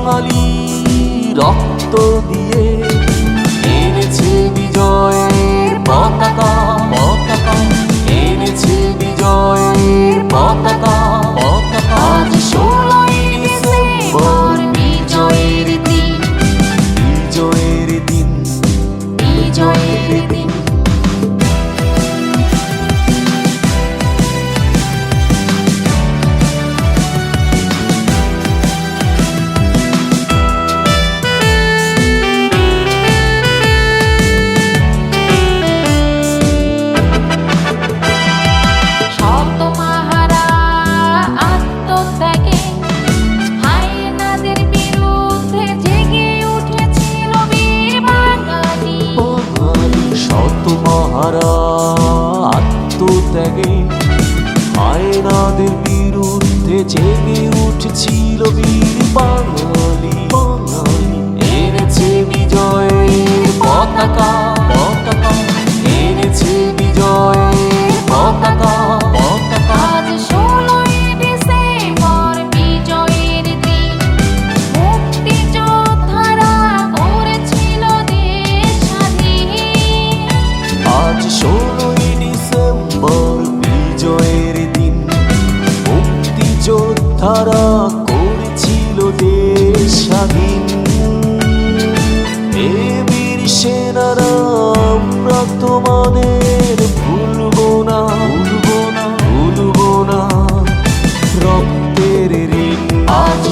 বাঙালি রক্ত দিয়ে এনেছে বিজয়ের পতাকা, পতাকা এনেছে বিজয়ের পতাকা, পতাকা। আজ 16ই ডিসেম্বর বিজয়ের দিন, বিজয়ের দিন, বিজয়ের দিন। মহারা আত্মত্যাগে হায়নাদের বিরুদ্ধে জেগে উঠেছিল বীর বাঙালি, বাঙালি এনেছে বিজয়ের পতাকা, পতাকা এনেছে বিজয়ের পতাকা, পতাকা। আজ 16ই ডিসেম্বর বিজয়ের দিন, মুক্তিযোদ্ধারা করেছিল দেশ স্বাধীন। আজ 16ই ডিসেম্বর বিজয়ের দিন, মুক্তিযোদ্ধারা করেছিল দেশ স্বাধীন। এ বীর সেনারা আমরা তোমাদের ভুলবো না, ভুলবো না, ভুলবো না রক্তের ঋণ। আজ